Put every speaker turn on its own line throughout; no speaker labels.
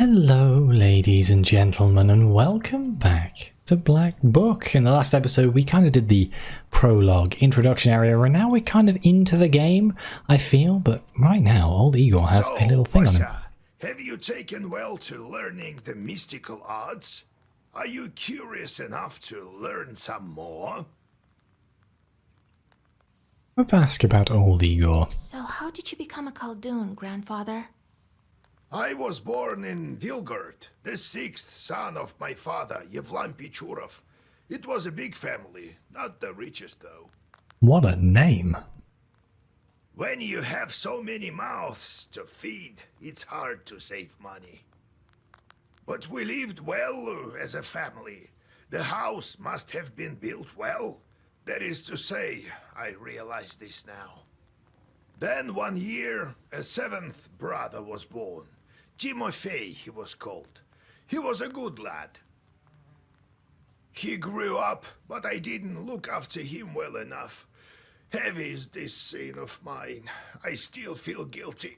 Hello ladies and gentlemen, and welcome back to Black Book. In the last episode we kind of did the prologue introduction area, and now we're kind of into the game, I feel, but right now old Igor has a little thing on him.
Have you taken well to learning the mystical arts? Are you curious enough to learn some more?
Let's ask about old Igor.
So how did you become a Khaldun, grandfather?
I was born in Vilgard, the sixth son of my father, Yevlam Pichurov. It was a big family, not the richest though.
What a name.
When you have so many mouths to feed, it's hard to save money. But we lived well as a family. The house must have been built well. That is to say, I realize this now. Then one year, a seventh brother was born. Timofey, he was called. He was a good lad. He grew up, but I didn't look after him well enough. Heavy is this sin of mine. I still feel guilty.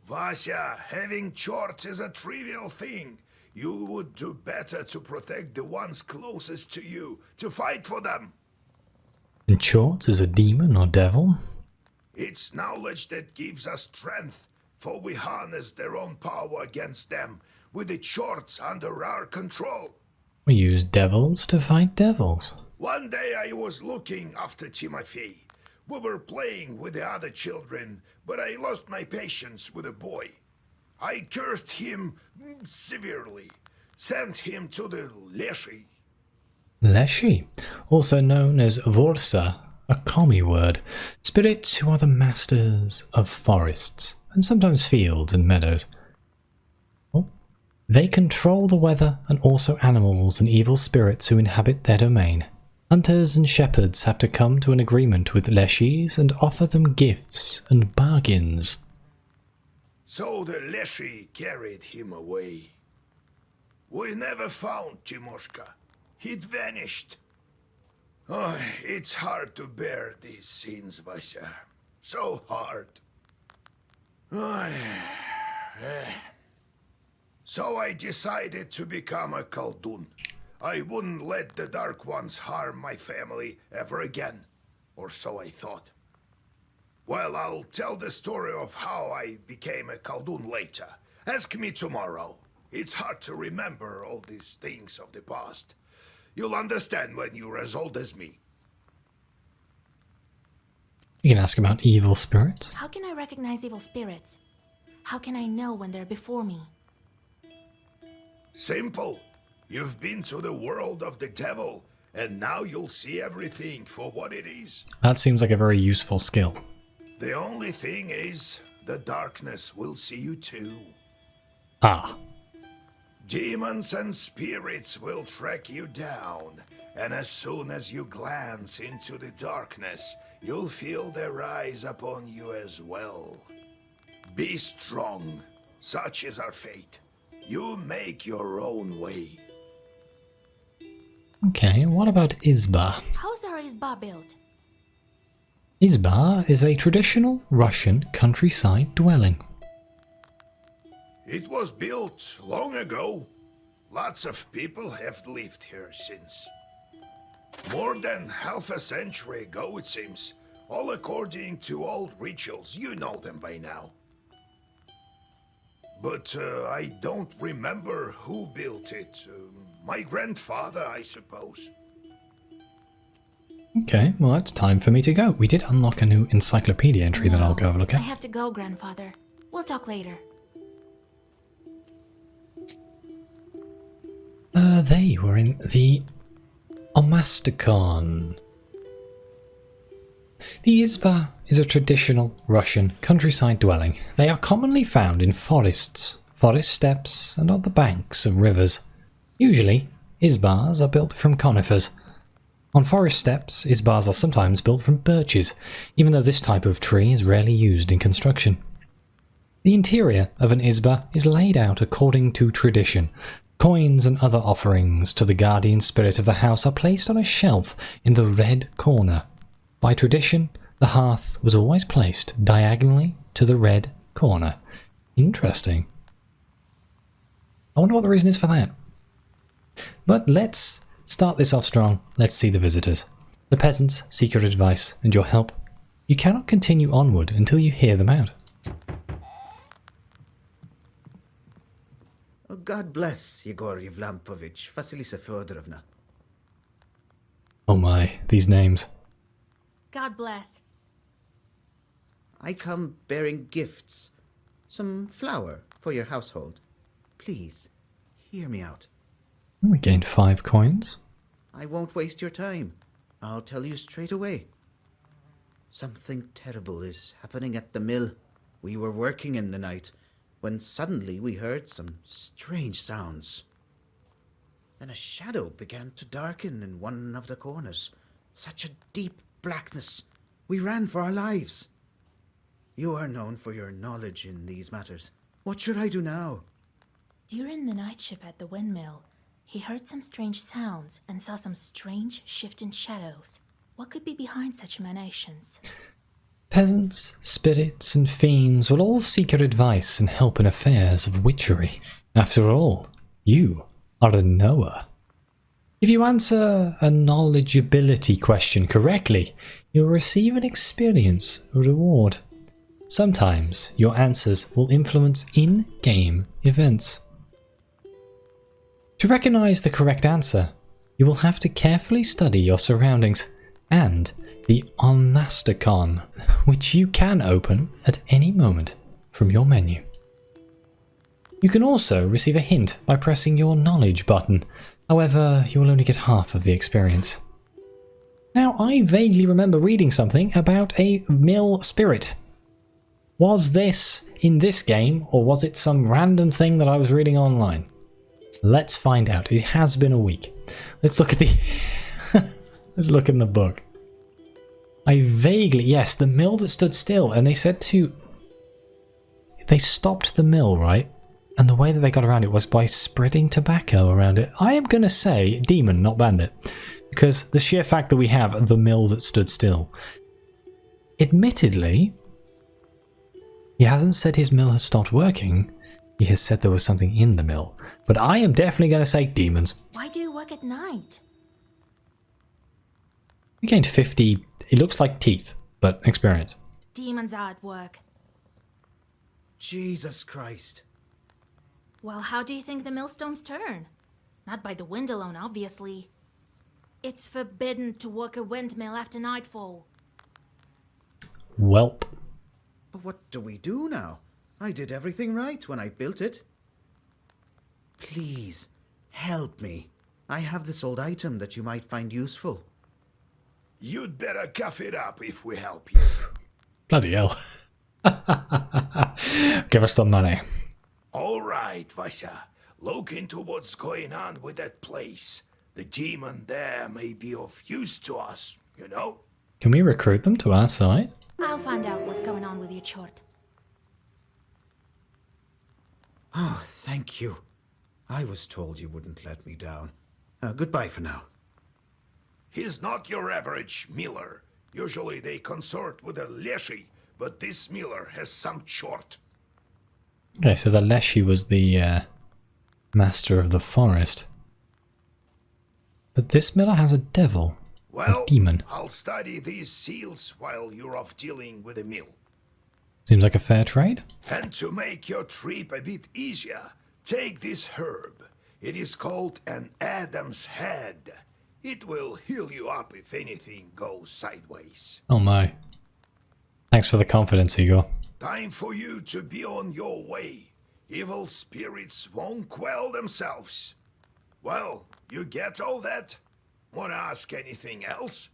Vasya, having chorts is a trivial thing. You would do better to protect the ones closest to you, to fight for them.
And Chorts is a demon or devil?
It's knowledge that gives us strength, for we harness their own power against them, with the Chorts under our control.
We use devils to fight devils.
One day I was looking after Timofey. We were playing with the other children, but I lost my patience with the boy. I cursed him severely, sent him to the Leshy.
Leshy, also known as Vorsa, a Komi word, spirits who are the masters of forests, and sometimes fields and meadows. Oh. They control the weather and also animals and evil spirits who inhabit their domain. Hunters and shepherds have to come to an agreement with Leshis and offer them gifts and bargains.
So the Leshy carried him away. We never found Timoshka. He'd vanished. Oh, it's hard to bear these scenes, Vasya. So hard. So I decided to become a Khaldun. I wouldn't let the Dark Ones harm my family ever again. Or so I thought. Well, I'll tell the story of how I became a Khaldun later. Ask me tomorrow. It's hard to remember all these things of the past. You'll understand when you're as old as me.
You can ask about evil spirits.
How can I recognize evil spirits? How can I know when they're before me?
Simple. You've been to the world of the devil, and now you'll see everything for what it is.
That seems like a very useful skill.
The only thing is, the darkness will see you too.
Ah.
Demons and spirits will track you down, and as soon as you glance into the darkness, you'll feel their eyes upon you as well. Be strong. Such is our fate. You make your own way.
Okay, what about Izba?
How's our Izba built?
Izba is a traditional Russian countryside dwelling.
It was built long ago. Lots of people have lived here since. More than half a century ago, it seems. All according to old rituals. You know them by now. But I don't remember who built it. My grandfather, I suppose.
Okay, well it's time for me to go. We did unlock a new encyclopedia entry that I'll go have a look
I
at.
have to go, grandfather. We'll talk later.
They were in the Omastikon. The Izba is a traditional Russian countryside dwelling. They are commonly found in forests, forest steppes, and on the banks of rivers. Usually, Izbas are built from conifers. On forest steppes, Izbas are sometimes built from birches, even though this type of tree is rarely used in construction. The interior of an Izba is laid out according to tradition. Coins and other offerings to the guardian spirit of the house are placed on a shelf in the red corner. By tradition, the hearth was always placed diagonally to the red corner. Interesting. I wonder what the reason is for that. But let's start this off strong. Let's see the visitors. The peasants seek your advice and your help. You cannot continue onward until you hear them out.
Oh, God bless Yegor Yevlampovich, Vasilisa Fyodorovna.
Oh my, these names.
God bless.
I come bearing gifts. Some flour for your household. Please, hear me out.
We gained 5 coins.
I won't waste your time. I'll tell you straight away. Something terrible is happening at the mill. We were working in the night when suddenly we heard some strange sounds. Then a shadow began to darken in one of the corners. Such a deep blackness. We ran for our lives. You are known for your knowledge in these matters. What should I do now?
During the night shift at the windmill, he heard some strange sounds and saw some strange shifting shadows. What could be behind such emanations?
Peasants, spirits, and fiends will all seek your advice and help in affairs of witchery. After all, you are a knower. If you answer a knowledgeability question correctly, you'll receive an experience reward. Sometimes your answers will influence in-game events. To recognize the correct answer, you will have to carefully study your surroundings and the Onasticon, which you can open at any moment from your menu. You can also receive a hint by pressing your knowledge button. However, you will only get half of the experience. Now, I vaguely remember reading something about a mill spirit. Was this in this game, or was it some random thing that I was reading online? Let's find out. It has been a week. Let's look at the... Let's look in the book. I vaguely... Yes, the mill that stood still, and they said to... They stopped the mill, right? And the way that they got around it was by spreading tobacco around it. I am going to say demon, not bandit. Because the sheer fact that we have the mill that stood still. Admittedly, he hasn't said his mill has stopped working. He has said there was something in the mill. But I am definitely going to say demons.
Why do you work at night?
We gained 50, it looks like teeth, but experience.
Demons are at work.
Jesus Christ.
Well, how do you think the millstones turn? Not by the wind alone, obviously. It's forbidden to work a windmill after nightfall.
Welp.
But what do we do now? I did everything right when I built it. Please, help me. I have this old item that you might find useful.
You'd better cough it up if we help you.
Bloody hell. Give us the money.
All right, Vasya. Look into what's going on with that place. The demon there may be of use to us, you know?
Can we recruit them to our side?
I'll find out what's going on with your chort.
Oh, thank you. I was told you wouldn't let me down. Goodbye for now.
He's not your average miller. Usually they consort with a leshy, but this miller has some chort.
Okay, so the Leshy was the master of the forest. But this miller has a devil.
Well,
a demon.
I'll study these seals while you're off dealing with the mill.
Seems like a fair trade.
And to make your trip a bit easier, take this herb. It is called an Adam's head. It will heal you up if anything goes sideways.
Oh my. Thanks for the confidence, Igor.
Time for you to be on your way. Evil spirits won't quell themselves. Well, you get all that? Wanna ask anything else?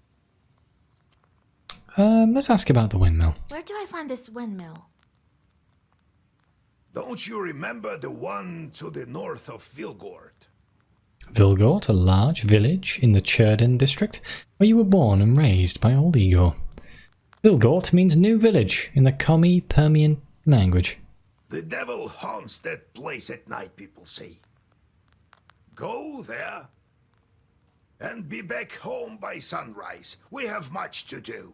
Let's ask about the windmill.
Where do I find this windmill?
Don't you remember the one to the north of Vilgord?
Vilgort, a large village in the Cherden district, where you were born and raised by old Igor. Vilgort means new village in the Komi-Permian language.
The devil haunts that place at night, people say. Go there and be back home by sunrise. We have much to do.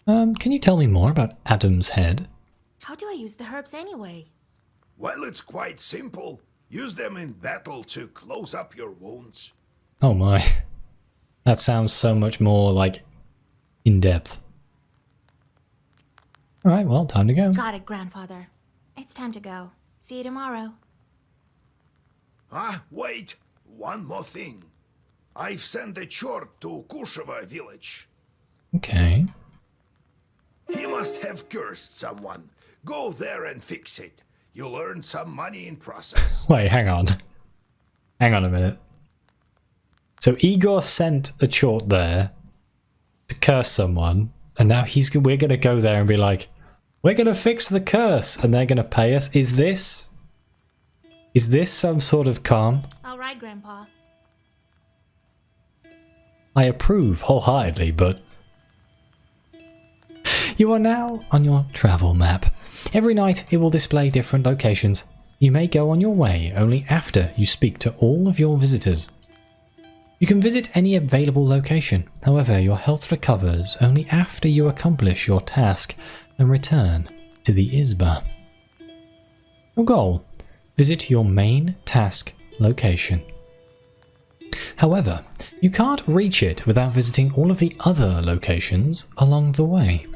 Can you tell me more about Adam's head?
How do I use the herbs anyway?
Well, it's quite simple. Use them in battle to close up your wounds.
Oh my. That sounds so much more, like, in-depth. Alright, well, time to go.
Got it, Grandfather. It's time to go. See you tomorrow.
Ah, wait! One more thing. I've sent a chort to Kusheva village.
Okay.
He must have cursed someone. Go there and fix it. You'll earn some money in process.
Wait, hang on. Hang on a minute. So Igor sent a chort there to curse someone, and now we're going to go there and be like, we're going to fix the curse, and they're going to pay us. Is this some sort of con?
All right, Grandpa.
I approve wholeheartedly, but you are now on your travel map. Every night it will display different locations. You may go on your way only after you speak to all of your visitors. You can visit any available location, however your health recovers only after you accomplish your task and return to the Izba. Your goal: visit your main task location. However, you can't reach it without visiting all of the other locations along the way.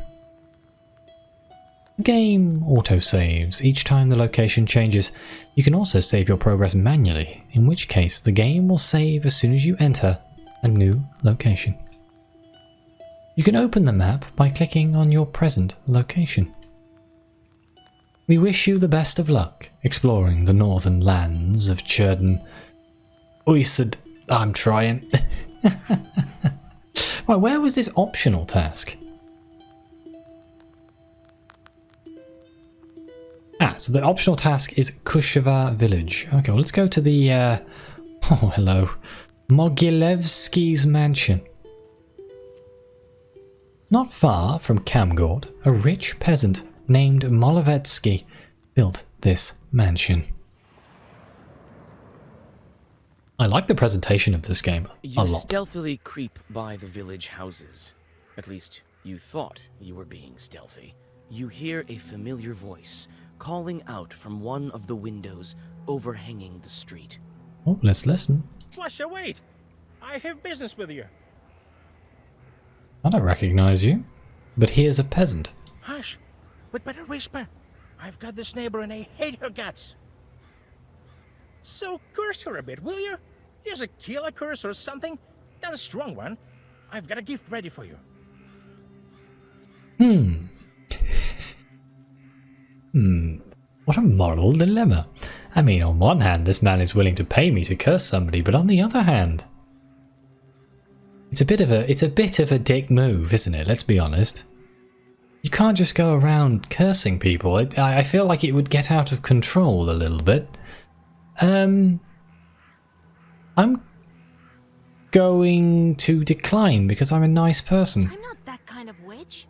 The game autosaves each time the location changes. You can also save your progress manually, in which case the game will save as soon as you enter a new location. You can open the map by clicking on your present location. We wish you the best of luck exploring the northern lands of Churden. Uysad, I'm trying. Right, where was this optional task? So the optional task is Kusheva village. Okay, well, let's go to the, oh, hello, Mogilevsky's mansion. Not far from Kamgord, a rich peasant named Molovetsky built this mansion. I like the presentation of this game a lot.
You stealthily creep by the village houses. At least you thought you were being stealthy. You hear a familiar voice calling out from one of the windows overhanging the street.
Oh, let's listen.
Flusha, wait! I have business with you.
I don't recognize you, but here's a peasant.
Hush! We'd better whisper. I've got this neighbor and I hate her guts. So curse her a bit, will you? Use a killer curse or something. Not a strong one. I've got a gift ready for you.
What a moral dilemma. I mean, on one hand, this man is willing to pay me to curse somebody, but on the other hand, it's a bit of a dick move, isn't it? Let's be honest. You can't just go around cursing people. I feel like it would get out of control a little bit. I'm going to decline because I'm a nice person.
I'm not that kind of witch.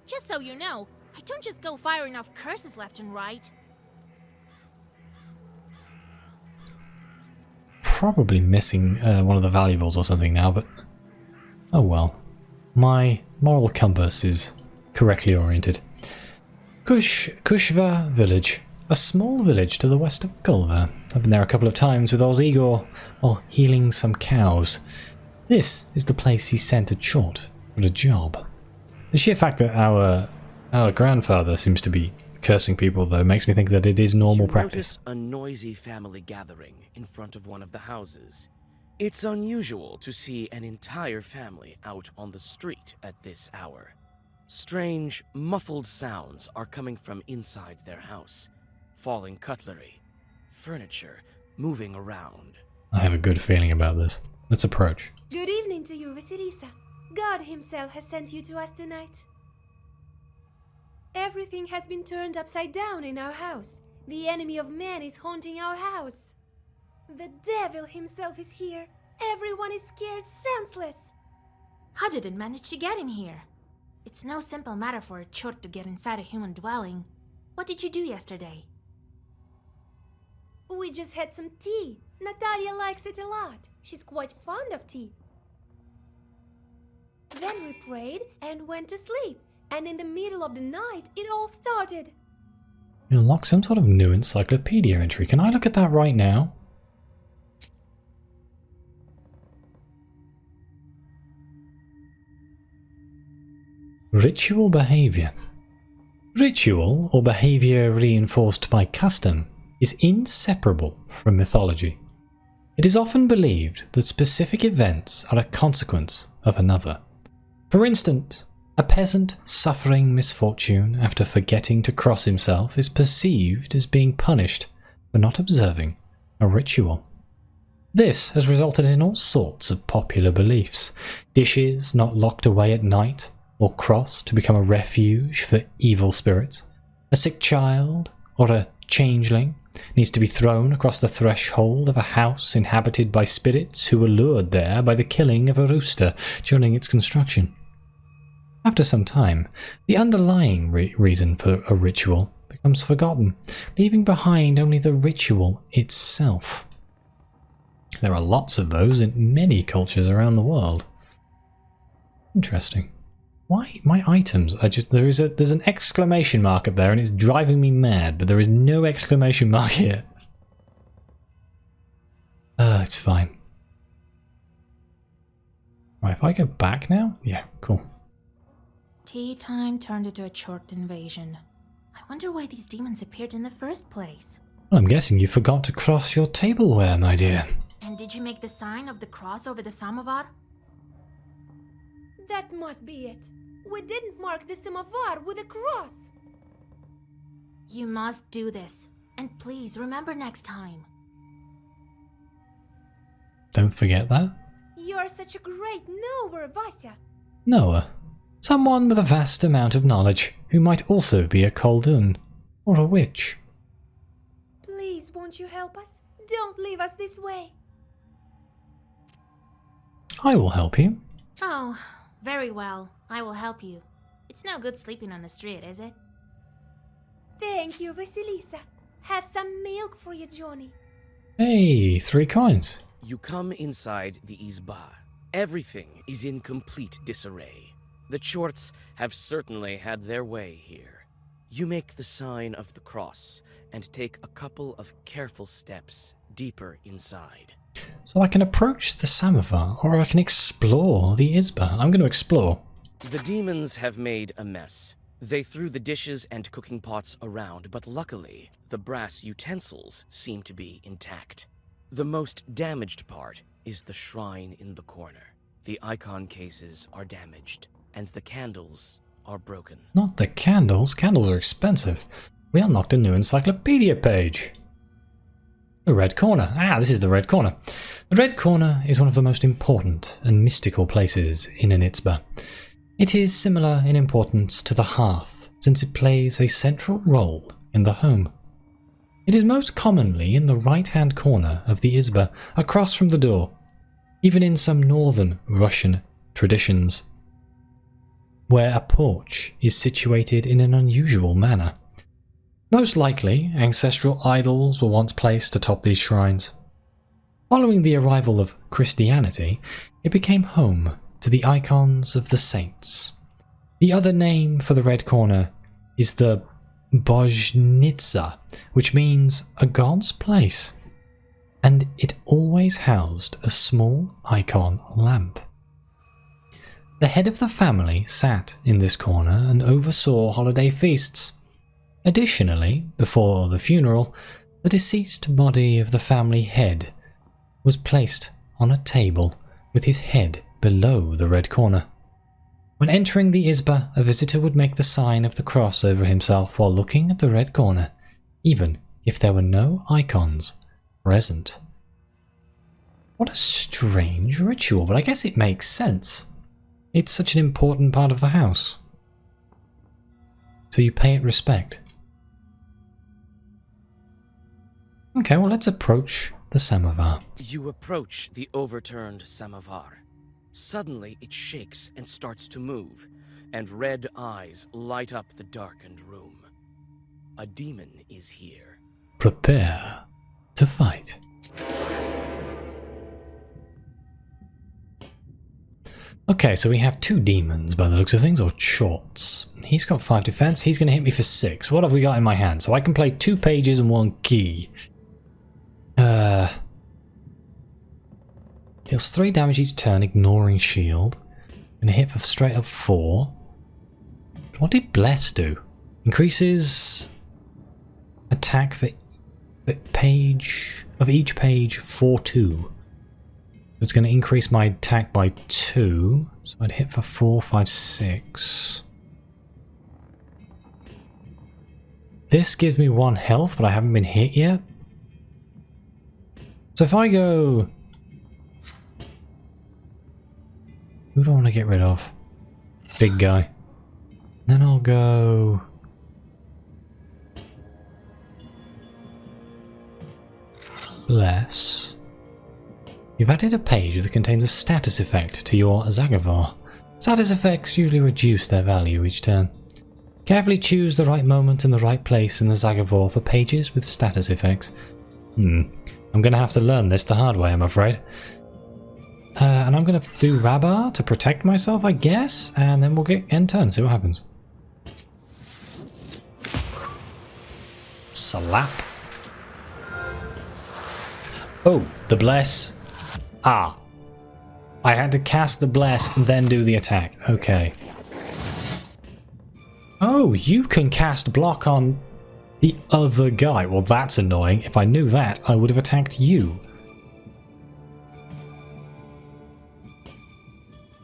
Just so you know, I don't just go firing off curses left and right.
Probably missing one of the valuables or something now, but oh well. My moral compass is correctly oriented. Kushva village. A small village to the west of Kulva. I've been there a couple of times with old Igor while healing some cows. This is the place he sent a chort for a job. The sheer fact that our grandfather seems to be cursing people, though, makes me think that it is normal practice.
Notice a noisy family gathering in front of one of the houses. It's unusual to see an entire family out on the street at this hour. Strange, muffled sounds are coming from inside their house. Falling cutlery, furniture moving around.
I have a good feeling about this. Let's approach.
Good evening to you, Vasilisa. God himself has sent you to us tonight. Everything has been turned upside down in our house. The enemy of man is haunting our house. The devil himself is here. Everyone is scared senseless.
How did it manage to get in here? It's no simple matter for a chort to get inside a human dwelling. What did you do yesterday?
We just had some tea. Natalia likes it a lot. She's quite fond of tea. Then we prayed and went to sleep. And in the middle of the night, it all started.
You unlock some sort of new encyclopedia entry. Can I look at that right now? Ritual behavior. Ritual, or behavior reinforced by custom, is inseparable from mythology. It is often believed that specific events are a consequence of another. For instance, a peasant suffering misfortune after forgetting to cross himself is perceived as being punished for not observing a ritual. This has resulted in all sorts of popular beliefs. Dishes not locked away at night or crossed to become a refuge for evil spirits. A sick child or a changeling needs to be thrown across the threshold of a house inhabited by spirits who were lured there by the killing of a rooster during its construction. After some time, the underlying reason for a ritual becomes forgotten, leaving behind only the ritual itself. There are lots of those in many cultures around the world. Interesting. Why my items are just there's an exclamation mark up there and it's driving me mad, but there is no exclamation mark here. It's fine. Right, if I go back now? Yeah, cool.
Tea time turned into a short invasion. I wonder why these demons appeared in the first place.
Well, I'm guessing you forgot to cross your tableware, my dear.
And did you make the sign of the cross over the samovar?
That must be it. We didn't mark the samovar with a cross.
You must do this. And please remember next time.
Don't forget that.
You're such a great knower, Vasya.
Noah. Someone with a vast amount of knowledge, who might also be a koldun, or a witch.
Please, won't you help us? Don't leave us this way.
I will help you.
Oh, very well. I will help you. It's no good sleeping on the street, is it?
Thank you, Vasilisa. Have some milk for you, Johnny.
Hey, 3 coins.
You come inside the izba. Everything is in complete disarray. The Chorts have certainly had their way here. You make the sign of the cross and take a couple of careful steps deeper inside.
So I can approach the samovar, or I can explore the izba. I'm going to explore.
The demons have made a mess. They threw the dishes and cooking pots around, but luckily, the brass utensils seem to be intact. The most damaged part is the shrine in the corner. The icon cases are damaged, and the candles are broken.
Not the candles. Candles are expensive. We unlocked a new encyclopedia page. The Red Corner. Ah, this is the Red Corner. The Red Corner is one of the most important and mystical places in an izba. It is similar in importance to the hearth, since it plays a central role in the home. It is most commonly in the right-hand corner of the izba, across from the door, even in some northern Russian traditions, where a porch is situated in an unusual manner. Most likely, ancestral idols were once placed atop these shrines. Following the arrival of Christianity, it became home to the icons of the saints. The other name for the Red Corner is the Bozhnitsa, which means a god's place, and it always housed a small icon lamp. The head of the family sat in this corner and oversaw holiday feasts. Additionally, before the funeral, the deceased body of the family head was placed on a table with his head below the Red Corner. When entering the izba, a visitor would make the sign of the cross over himself while looking at the Red Corner, even if there were no icons present. What a strange ritual, but I guess it makes sense. It's such an important part of the house. So you pay it respect. Okay, well, let's approach the samovar.
You approach the overturned samovar. Suddenly, it shakes and starts to move, and red eyes light up the darkened room. A demon is here.
Prepare to fight. Okay, so we have 2 demons by the looks of things, or Chorts, He's got 5 defense. He's going to hit me for 6. What have we got in my hand? So I can play 2 pages and 1 key. Deals 3 damage each turn, ignoring shield. Gonna hit for straight up 4. What did Bless do? Increases attack for page of each page 4/2. It's going to increase my attack by 2. So I'd hit for 4, 5, 6. This gives me 1 health, but I haven't been hit yet. So if I go... Who do I want to get rid of? Big guy. Then I'll go... Bless. You've added a page that contains a status effect to your Zagavar. Status effects usually reduce their value each turn. Carefully choose the right moment and the right place in the Zagavar for pages with status effects. I'm going to have to learn this the hard way, I'm afraid. And I'm going to do Rabbar to protect myself, I guess, and then we'll get end turn, see what happens. Slap. Oh, the Bless. Ah. I had to cast the Bless and then do the attack. Okay. Oh, you can cast block on the other guy. Well, that's annoying. If I knew that, I would have attacked you.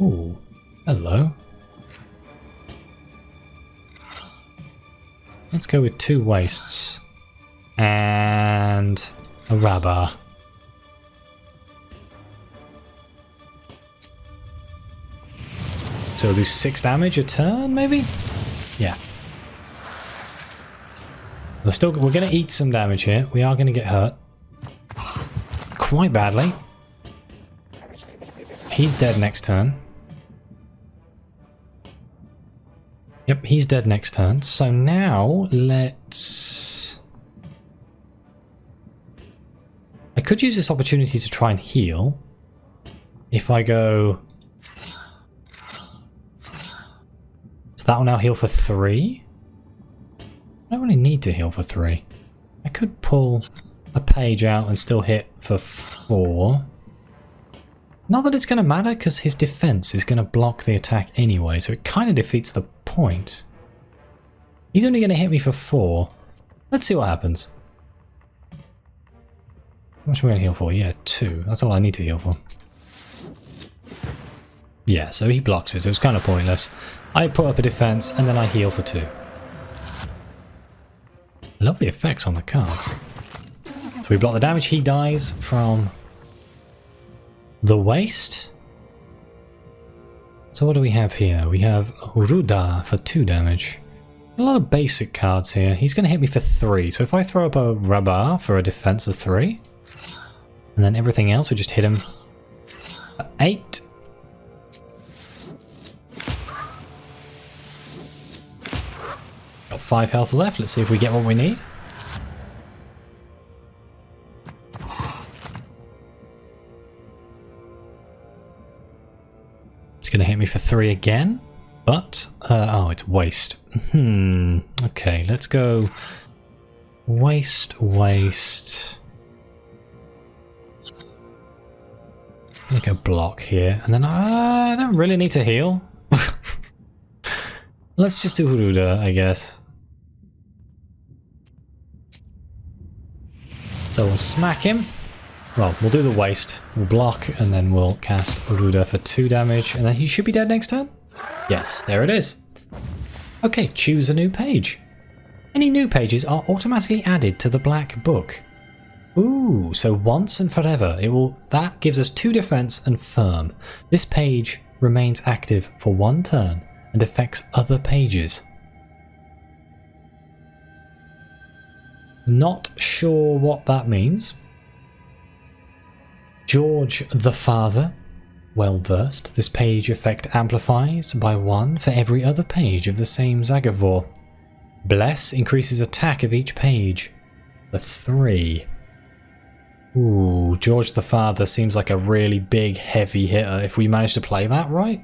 Ooh, hello. Let's go with 2 wastes. And a Rabbar. So we'll do 6 damage a turn, maybe? Yeah. We're going to eat some damage here. We are going to get hurt. Quite badly. He's dead next turn. Yep, he's dead next turn. So now, let's... I could use this opportunity to try and heal. If I go... So that will now heal for 3? I don't really need to heal for 3. I could pull a page out and still hit for 4. Not that it's going to matter, because his defense is going to block the attack anyway, so it kind of defeats the point. He's only going to hit me for 4. Let's see what happens. How much am I going to heal for? Yeah, 2. That's all I need to heal for. Yeah, so he blocks it, so it's kind of pointless. I put up a defense, and then I heal for 2. I love the effects on the cards. So we block the damage. He dies from the waste. So what do we have here? We have Ruda for 2 damage. A lot of basic cards here. He's going to hit me for 3. So if I throw up a Rabbar for a defense of 3, and then everything else, we just hit him for 8. Got 5 health left. Let's see if we get what we need. It's going to hit me for 3 again, but oh, it's waste. Okay, let's go waste. Make a block here, and then I don't really need to heal. Let's just do Huruda, I guess. So we'll smack him. Well, we'll do the waste. We'll block, and then we'll cast Huruda for 2 damage, and then he should be dead next turn? Yes, there it is. Okay, choose a new page. Any new pages are automatically added to the black book. Ooh, so once and forever. That gives us 2 defense and firm. This page remains active for 1 turn and affects other pages. Not sure what that means. George the Father. Well versed. This page effect amplifies by 1 for every other page of the same Zagavar. Bless increases attack of each page for 3. Ooh, George the Father seems like a really big, heavy hitter if we manage to play that right.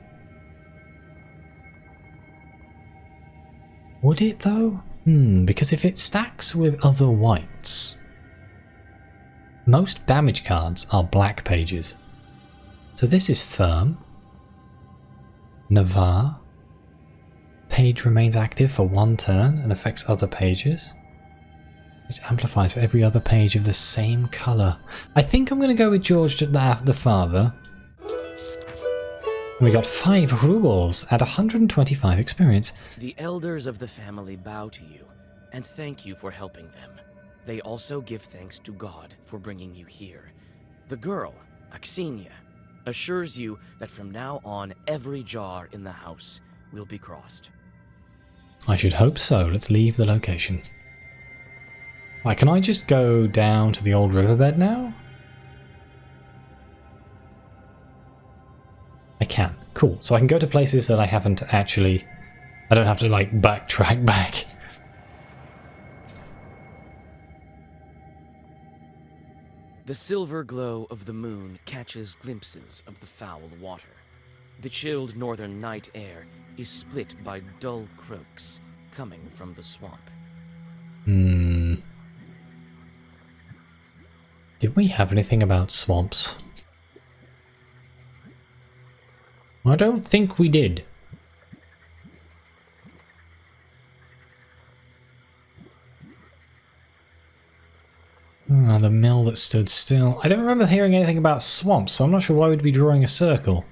Would it though? Because if it stacks with other whites, most damage cards are black pages. So this is firm. Navarre. Page remains active for 1 turn and affects other pages. It amplifies for every other page of the same colour. I think I'm going to go with George the father. We got 5 rubles at 125 experience.
The elders of the family bow to you and thank you for helping them. They also give thanks to God for bringing you here. The girl, Aksenia, assures you that from now on every jar in the house will be crossed.
I should hope so. Let's leave the location. Right, can I just go down to the old riverbed now? I can. Cool. So I can go to places that I haven't actually... I don't have to, like, backtrack back.
The silver glow of the moon catches glimpses of the foul water. The chilled northern night air is split by dull croaks coming from the swamp.
Did we have anything about swamps? I don't think we did. The mill that stood still. I don't remember hearing anything about swamps, so I'm not sure why we'd be drawing a circle.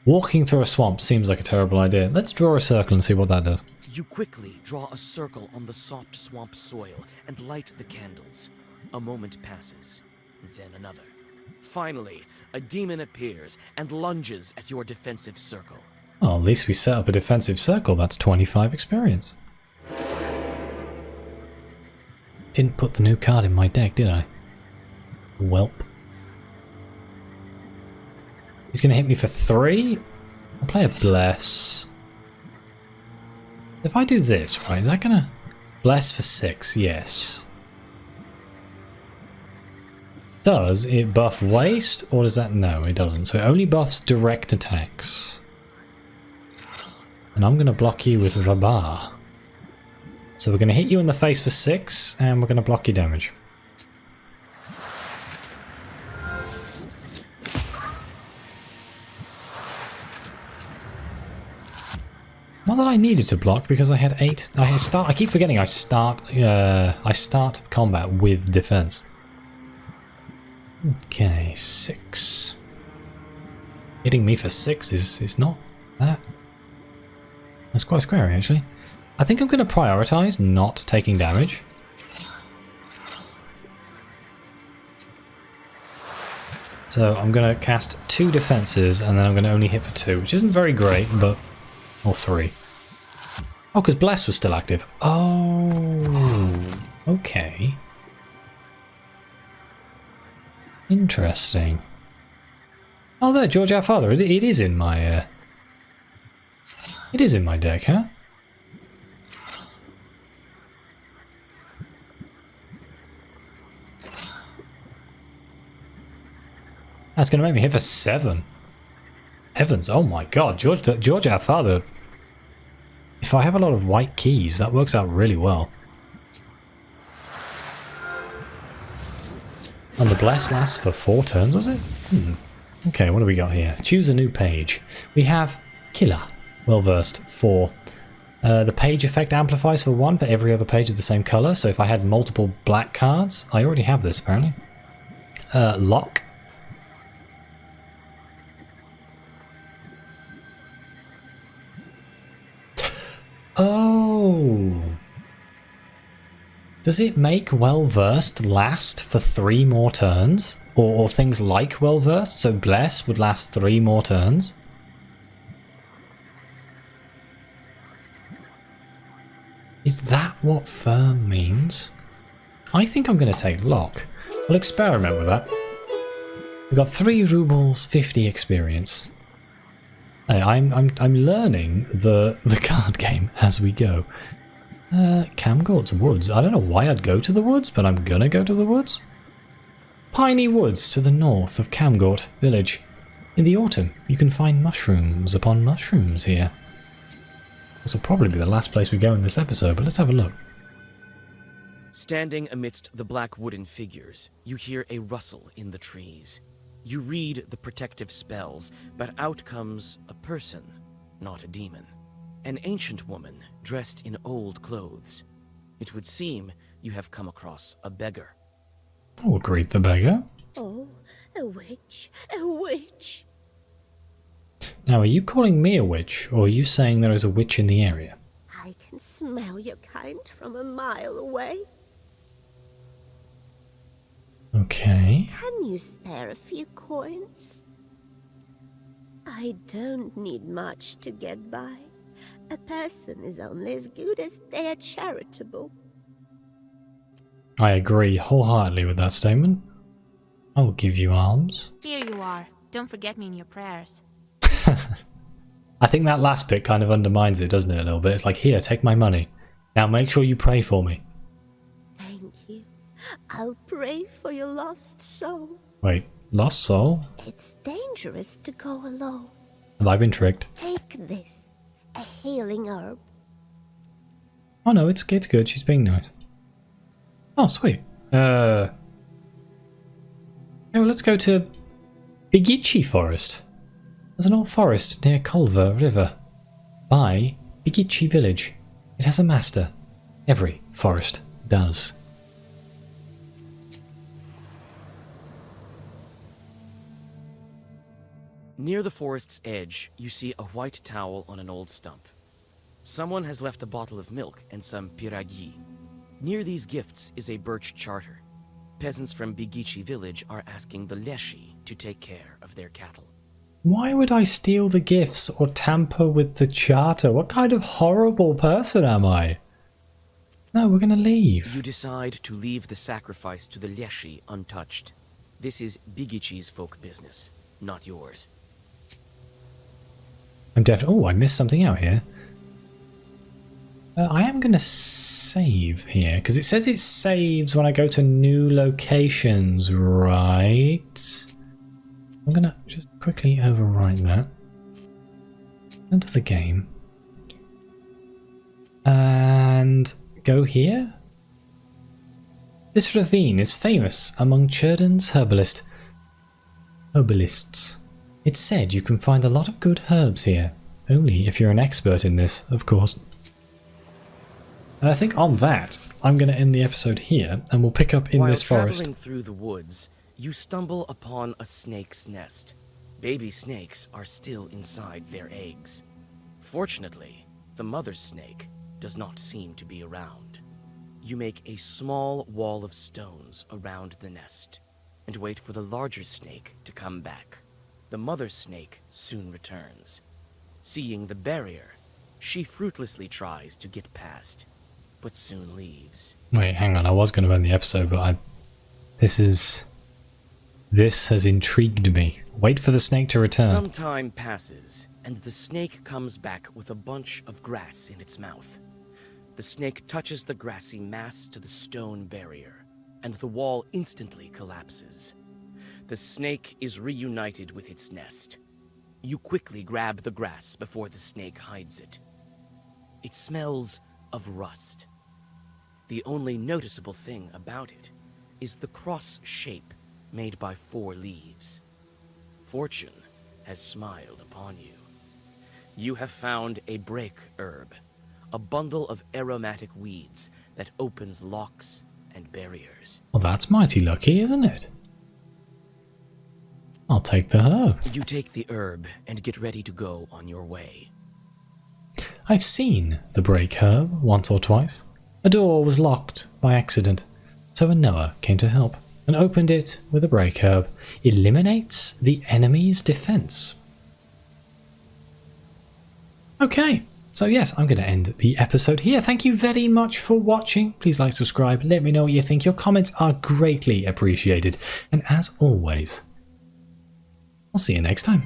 Walking through a swamp seems like a terrible idea. Let's draw a circle and see what that does.
You quickly draw a circle on the soft swamp soil and light the candles. A moment passes, then another. Finally, a demon appears and lunges at your defensive circle.
Well, at least we set up a defensive circle. That's 25 experience. Didn't put the new card in my deck, did I? Welp. He's going to hit me for 3? I'll play a Bless. If I do this, right, is that going to... Bless for 6, yes. Does it buff waste, or does that... No, it doesn't. So it only buffs direct attacks. And I'm going to block you with Rabar. So we're going to hit you in the face for 6, and we're going to block your damage. Not that I needed to block because I had 8. I keep forgetting I start combat with defense. Okay, 6. Hitting me for 6 is not that. That's quite scary actually. I think I'm going to prioritize not taking damage. So I'm going to cast 2 defenses and then I'm going to only hit for 2, which isn't very great, but... Or 3. Oh, because Bless was still active. Oh, okay. Interesting. Oh, there, George our Father. It is in my... It is in my deck, huh? That's going to make me hit for 7. Heavens, oh my god, George our Father. If I have a lot of white keys, that works out really well. And the Bless lasts for 4 turns, was it? Okay, what do we got here? Choose a new page. We have Killer, well versed, 4. The page effect amplifies for 1 for every other page of the same colour, so if I had multiple black cards, I already have this apparently. Lock. Oh! Does it make well-versed last for 3 more turns? Or things like well-versed, so Bless would last 3 more turns? Is that what firm means? I think I'm going to take Lock. We'll experiment with that. We've got 3 rubles, 50 experience. Hey, I'm learning the card game as we go. Camgort's Woods. I don't know why I'd go to the woods, but I'm gonna go to the woods. Piney Woods to the north of Camgort Village. In the autumn, you can find mushrooms upon mushrooms here. This will probably be the last place we go in this episode, but let's have a look.
Standing amidst the black wooden figures, you hear a rustle in the trees. You read the protective spells, but out comes a person, not a demon. An ancient woman dressed in old clothes. It would seem you have come across a beggar.
Oh, greet the beggar.
Oh, a witch, a witch.
Now, are you calling me a witch, or are you saying there is a witch in the area?
I can smell your kind from a mile away.
Okay.
Can you spare a few coins? I don't need much to get by. A person is only as good as they are charitable.
I agree wholeheartedly with that statement. I will give you alms.
Here you are. Don't forget me in your prayers.
I think that last bit kind of undermines it, doesn't it, a little bit? It's like, here, take my money. Now make sure you pray for me.
Thank you. I'll pray for your lost soul.
Wait, lost soul?
It's dangerous to go alone.
Have I been tricked?
Take this, a healing herb.
Oh no, it's good. She's being nice. Oh, sweet. Oh, let's go to Bigici Forest. There's an old forest near Culver River. By Bigici Village. It has a master. Every forest does.
Near the forest's edge, you see a white towel on an old stump. Someone has left a bottle of milk and some piragi. Near these gifts is a Birch Charter. Peasants from Bigici village are asking the Leshi to take care of their cattle.
Why would I steal the gifts or tamper with the charter? What kind of horrible person am I? No, we're gonna leave.
You decide to leave the sacrifice to the Leshi untouched. This is Bigici's folk business, not yours.
I'm definitely... Oh, I missed something out here. I am going to save here, because it says it saves when I go to new locations, right? I'm going to just quickly overwrite that. Into the game. And go here. This ravine is famous among Churden's herbalists. It's said you can find a lot of good herbs here. Only if you're an expert in this, of course. And I think on that, I'm going to end the episode here, and we'll pick up in this forest.
While traveling through the woods, you stumble upon a snake's nest. Baby snakes are still inside their eggs. Fortunately, the mother snake does not seem to be around. You make a small wall of stones around the nest, and wait for the larger snake to come back. The mother snake soon returns. Seeing the barrier, she fruitlessly tries to get past, but soon leaves.
Wait, hang on. I was going to end the episode, but this has intrigued me. Wait for the snake to return.
Some time passes, and the snake comes back with a bunch of grass in its mouth. The snake touches the grassy mass to the stone barrier, and the wall instantly collapses. The snake is reunited with its nest. You quickly grab the grass before the snake hides it. It smells of rust. The only noticeable thing about it is the cross shape made by 4 leaves. Fortune has smiled upon you. You have found a break herb, a bundle of aromatic weeds that opens locks and barriers.
Well, that's mighty lucky, isn't it? I'll take the herb.
You take the herb and get ready to go on your way.
I've seen the break herb once or twice. A door was locked by accident, so a Noah came to help and opened it with a break herb. Eliminates the enemy's defense. Okay, so yes, I'm going to end the episode here. Thank you very much for watching. Please like, subscribe, let me know what you think. Your comments are greatly appreciated. And as always, I'll see you next time.